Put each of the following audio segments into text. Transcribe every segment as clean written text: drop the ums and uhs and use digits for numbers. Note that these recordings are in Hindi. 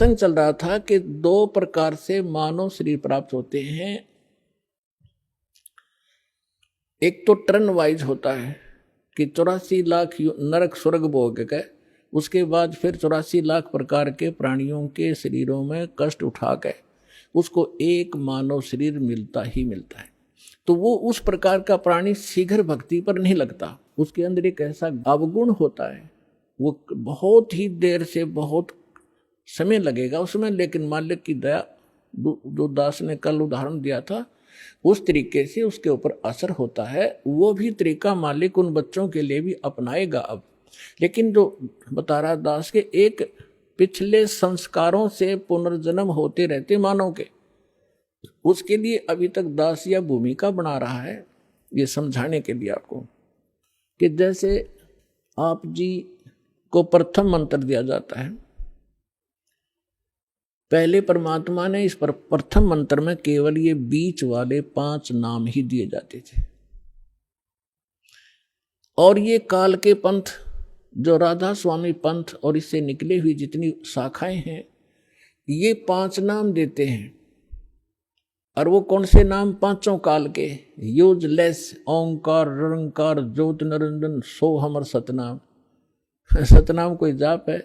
प्रसंग चल रहा था कि 2 प्रकार से मानव शरीर प्राप्त होते हैं। एक तो टर्न वाइज होता है कि 84 लाख नरक स्वर्ग भोग के उसके बाद फिर 84 लाख प्रकार के प्राणियों के शरीरों में कष्ट उठा के उसको एक मानव शरीर मिलता ही मिलता है। तो वो उस प्रकार का प्राणी शीघ्र भक्ति पर नहीं लगता, उसके अंदर एक ऐसा अवगुण होता है, वो बहुत ही देर से बहुत समय लगेगा उसमें, लेकिन मालिक की दया, जो दास ने कल उदाहरण दिया था उस तरीके से उसके ऊपर असर होता है। वो भी तरीका मालिक उन बच्चों के लिए भी अपनाएगा अब। लेकिन जो बता रहा दास के एक पिछले संस्कारों से पुनर्जन्म होते रहते मानव के, उसके लिए अभी तक दास या भूमिका बना रहा है ये समझाने के लिए आपको कि जैसे आप जी को प्रथम मंत्र दिया जाता है, पहले परमात्मा ने इस पर प्रथम मंत्र में केवल ये बीच वाले 5 नाम ही दिए जाते थे, और ये काल के पंथ जो राधा स्वामी पंथ और इससे निकले हुई जितनी शाखाएं हैं ये 5 नाम देते हैं। और वो कौन से नाम? 5 काल के, यूजलेस, ओंकार, रंकार, ज्योत निरंजन, सोहम और सतनाम। सतनाम कोई जाप है,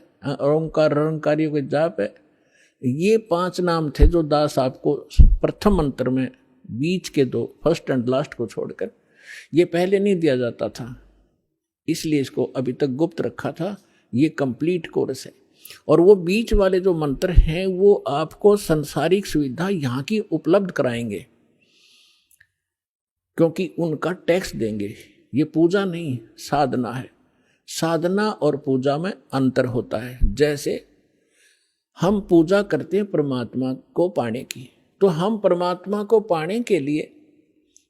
ओंकार रंकार कोई जाप है। ये 5 नाम थे जो दास आपको प्रथम मंत्र में बीच के 2 फर्स्ट एंड लास्ट को छोड़कर, ये पहले नहीं दिया जाता था, इसलिए इसको अभी तक गुप्त रखा था। ये कंप्लीट कोर्स है। और वो बीच वाले जो मंत्र हैं वो आपको संसारिक सुविधा यहाँ की उपलब्ध कराएंगे, क्योंकि उनका टैक्स देंगे। ये पूजा नहीं, साधना है। साधना और पूजा में अंतर होता है। जैसे हम पूजा करते हैं परमात्मा को पाने की, तो हम परमात्मा को पाने के लिए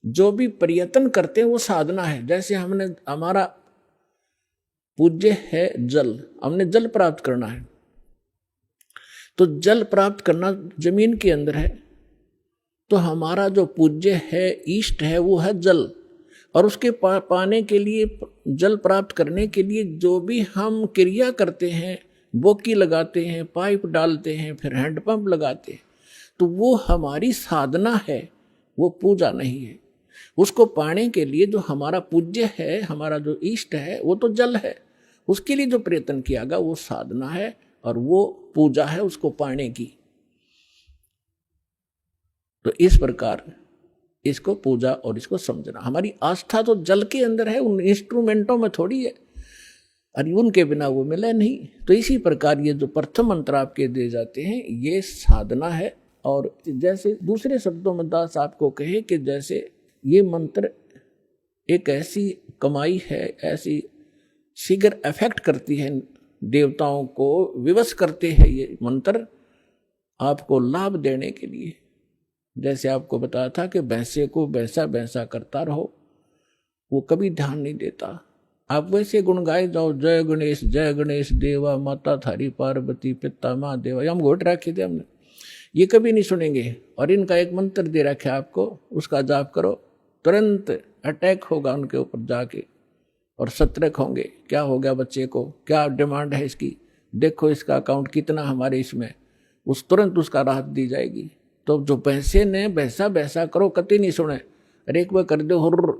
जो भी प्रयत्न करते हैं वो साधना है। जैसे हमारा पूज्य है जल, हमने जल प्राप्त करना है, तो जल प्राप्त करना जमीन के अंदर है, तो हमारा जो पूज्य है, इष्ट है, वो है जल। और उसके पाने के लिए, जल प्राप्त करने के लिए जो भी हम क्रिया करते हैं, बोकी लगाते हैं, पाइप डालते हैं, फिर हैंडपंप लगाते हैं, तो वो हमारी साधना है, वो पूजा नहीं है। उसको पाने के लिए जो हमारा पूज्य है, हमारा जो इष्ट है, वो तो जल है, उसके लिए जो प्रयत्न किया गया वो साधना है और वो पूजा है उसको पाने की। तो इस प्रकार इसको पूजा और इसको समझना। हमारी आस्था तो जल के अंदर है, उन इंस्ट्रूमेंटों में थोड़ी है, और उनके बिना वो मिले नहीं। तो इसी प्रकार ये जो प्रथम मंत्र आपके दिए जाते हैं ये साधना है। और जैसे दूसरे शब्दों में दास आपको कहे कि जैसे ये मंत्र एक ऐसी कमाई है, ऐसी शीघ्र अफेक्ट करती है, देवताओं को विवश करते हैं ये मंत्र आपको लाभ देने के लिए। जैसे आपको बताया था कि भैंसे को भैंसा भैंसा करता रहो, वो कभी ध्यान नहीं देता। आप वैसे गुण गाए जाओ, जय गणेश देवा, माता थारी पार्वती, पिता महादेवा, हम घोट रखे थे हमने, ये कभी नहीं सुनेंगे। और इनका एक मंत्र दे रखा है आपको, उसका जाप करो, तुरंत अटैक होगा उनके ऊपर जाके, और सतर्क होंगे। क्या हो गया बच्चे को, क्या डिमांड है इसकी, देखो इसका अकाउंट कितना हमारे इसमें, उस तुरंत उसका राहत दी जाएगी। तो जो पैसे ने भैसा भैसा करो कति नहीं सुने, अरे एक बार कर दो हुर्र,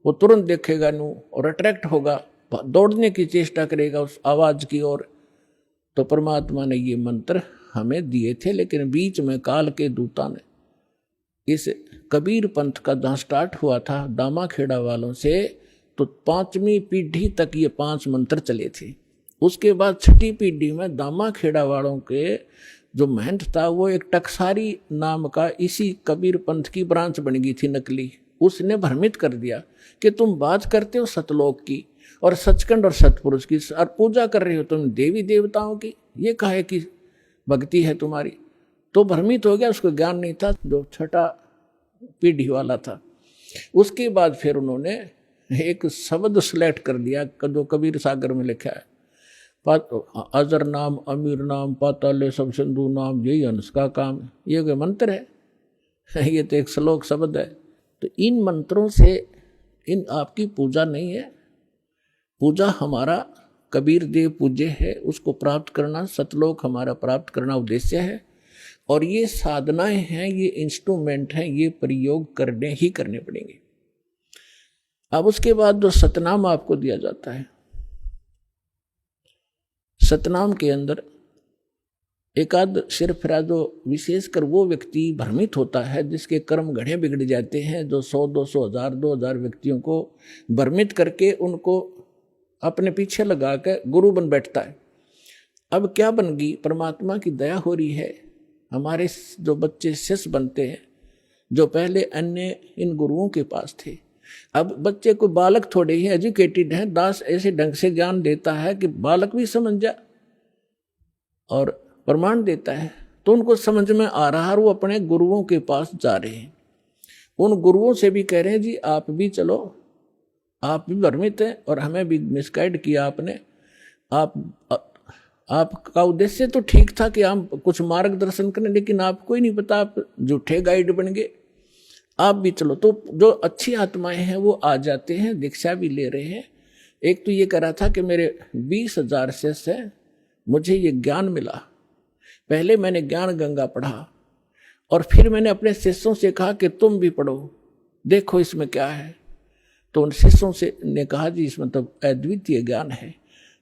वो तुरंत देखेगा नू और अट्रैक्ट होगा, दौड़ने की चेष्टा करेगा उस आवाज की ओर। तो परमात्मा ने ये मंत्र हमें दिए थे, लेकिन बीच में काल के दूता ने इस कबीर पंथ का जहाँ स्टार्ट हुआ था दामा खेड़ा वालों से, तो 5वीं पीढ़ी तक ये 5 मंत्र चले थे। उसके बाद 6ठी पीढ़ी में दामा खेड़ा वालों के जो महंत था वो एक टकसारी नाम का इसी कबीर पंथ की ब्रांच बन गई थी नकली। उसने भ्रमित कर दिया कि तुम बात करते हो सतलोक की और सचखंड और सतपुरुष की, और पूजा कर रहे हो तुम देवी देवताओं की, ये काहे की भक्ति है तुम्हारी। तो भ्रमित हो गया, उसको ज्ञान नहीं था, जो 6ठा पीढ़ी वाला था। उसके बाद फिर उन्होंने एक शब्द सिलेक्ट कर दिया जो कबीर सागर में लिखा है, अजर नाम, अमीर नाम, पाताले सब सिंधु नाम, यही हंस का काम। ये कोई मंत्र है? ये तो एक श्लोक शब्द है। तो इन मंत्रों से इन आपकी पूजा नहीं है। पूजा हमारा कबीर देव पूज्य है, उसको प्राप्त करना, सतलोक हमारा प्राप्त करना उद्देश्य है। और ये साधनाएं हैं, ये इंस्ट्रूमेंट हैं, ये प्रयोग करने ही करने पड़ेंगे। अब उसके बाद जो सतनाम आपको दिया जाता है, सतनाम के अंदर एक आध सिरफिरा जो विशेषकर वो व्यक्ति भ्रमित होता है जिसके कर्म घड़े बिगड़ जाते हैं, जो 100, 200, 1000, 2000 व्यक्तियों को भ्रमित करके उनको अपने पीछे लगा कर गुरु बन बैठता है। अब क्या बन गई, परमात्मा की दया हो रही है, हमारे जो बच्चे शिष्य बनते हैं जो पहले अन्य इन गुरुओं के पास थे, अब बच्चे को बालक थोड़े ही एजुकेटेड हैं, दास ऐसे ढंग से ज्ञान देता है कि बालक भी समझ जा और प्रमाण देता है, तो उनको समझ में आ रहा है, वो अपने गुरुओं के पास जा रहे हैं। उन गुरुओं से भी कह रहे हैं जी आप भी चलो, आप भी भ्रमित हैं और हमें भी मिसगाइड किया आपने। आपका उद्देश्य तो ठीक था कि हम कुछ मार्गदर्शन करें, लेकिन आपको ही नहीं पता, आप झूठे गाइड बन गए, आप भी चलो। तो जो अच्छी आत्माएं हैं वो आ जाते हैं, दीक्षा भी ले रहे हैं। एक तो ये कह रहा था कि मेरे 20,000 शिष्य हैं, मुझे ये ज्ञान मिला, पहले मैंने ज्ञान गंगा पढ़ा और फिर मैंने अपने शिष्यों से कहा कि तुम भी पढ़ो, देखो इसमें क्या है। तो उन शिष्यों से ने कहा जी इसमें तो अद्वितीय ज्ञान है।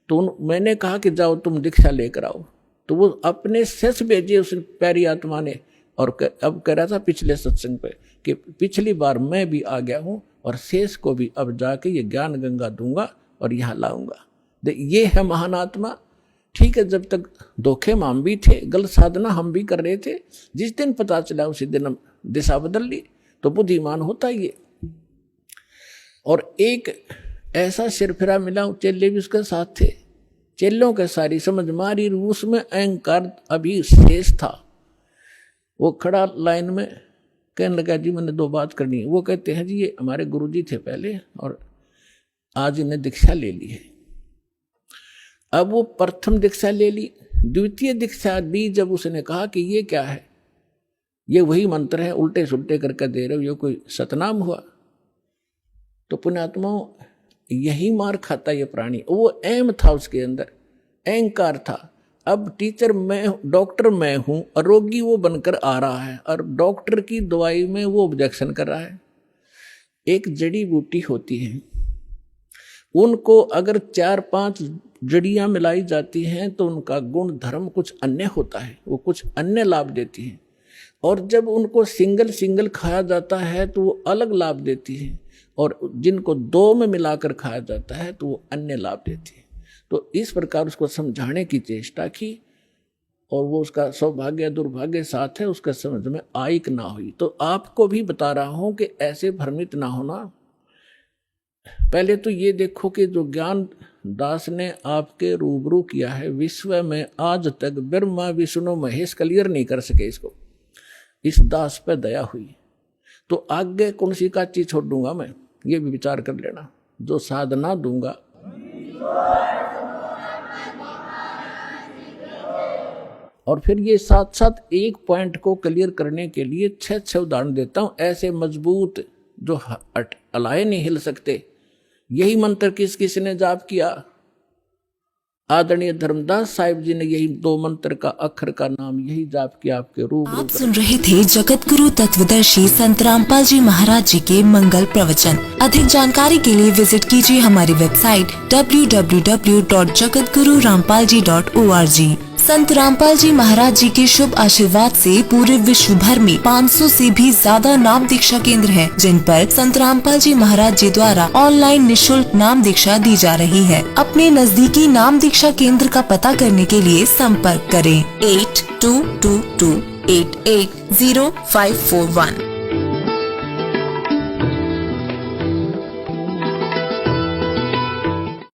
तो मैंने कहा कि जाओ तुम दीक्षा लेकर आओ। तो वो अपने शिष्य भेजे उस प्यारी आत्मा ने। और अब कह रहा था पिछले सत्संग पे कि पिछली बार मैं भी आ गया हूँ और शेष को भी अब जाके ये ज्ञान गंगा दूंगा और यहाँ लाऊंगा। ये है महान आत्मा। ठीक है, जब तक धोखे में हम भी थे, गलत साधना हम भी कर रहे थे, जिस दिन पता चला उसी दिन हम दिशा बदल ली। तो बुद्धिमान होता ही है। और एक ऐसा सिरफिरा मिला, चेले भी उसके साथ थे, चेलों के सारी समझ मारी, उसमें अहंकार अभी शेष था। वो खड़ा लाइन में कहने लगा जी मैंने 2 बात करनी है। वो कहते हैं जी ये हमारे गुरुजी थे पहले और आज इन्हें दीक्षा ले ली है। अब वो प्रथम दीक्षा ले ली, द्वितीय दीक्षा दी। जब उसने कहा कि ये क्या है, ये वही मंत्र है, उल्टे सुल्टे करके दे रहे हो, ये कोई सतनाम हुआ? तो पुण्यात्माओं यही मार खाता ये प्राणी। वो एम था उसके अंदर, अहंकार था। अब टीचर मैं, डॉक्टर मैं हूं और रोगी वो बनकर आ रहा है और डॉक्टर की दवाई में वो ऑब्जेक्शन कर रहा है। एक जड़ी बूटी होती है, उनको अगर 4-5 जड़ियां मिलाई जाती हैं तो उनका गुण धर्म कुछ अन्य होता है, वो कुछ अन्य लाभ देती हैं। और जब उनको सिंगल खाया जाता है तो वो अलग लाभ देती है, और जिनको 2 में मिलाकर खाया जाता है तो वो अन्य लाभ देती है। तो इस प्रकार उसको समझाने की चेष्टा की और वो उसका सौभाग्य दुर्भाग्य साथ है, उसका समझ में आई कि ना हुई। तो आपको भी बता रहा हूं कि ऐसे भ्रमित ना होना। पहले तो ये देखो कि जो ज्ञान दास ने आपके रूबरू किया है, विश्व में आज तक ब्रह्मा विष्णु महेश क्लियर नहीं कर सके इसको। इस दास पे दया हुई तो आगे कौन सी का चीज छोड़ दूंगा मैं, ये भी विचार कर लेना। जो साधना दूंगा और फिर ये साथ साथ एक पॉइंट को क्लियर करने के लिए 6 उदाहरण देता हूं, ऐसे मजबूत जो अलाए नहीं हिल सकते। यही मंत्र किस किस ने जाप किया? आदरणीय धर्मदास साहिब जी ने यही 2 मंत्र का अक्षर का नाम यही जाप किया आपके रूप। आप सुन रहे थे जगत गुरु तत्वदर्शी संत रामपाल जी महाराज जी के मंगल प्रवचन। अधिक जानकारी के लिए विजिट कीजिए हमारी वेबसाइट www.jagatgururampalji.org। संत रामपाल जी महाराज जी के शुभ आशीर्वाद से पूरे विश्व भर में 500 से भी ज्यादा नाम दीक्षा केंद्र हैं, जिन पर संत रामपाल जी महाराज जी द्वारा ऑनलाइन निशुल्क नाम दीक्षा दी जा रही है। अपने नजदीकी नाम दीक्षा केंद्र का पता करने के लिए संपर्क करें 8222880541।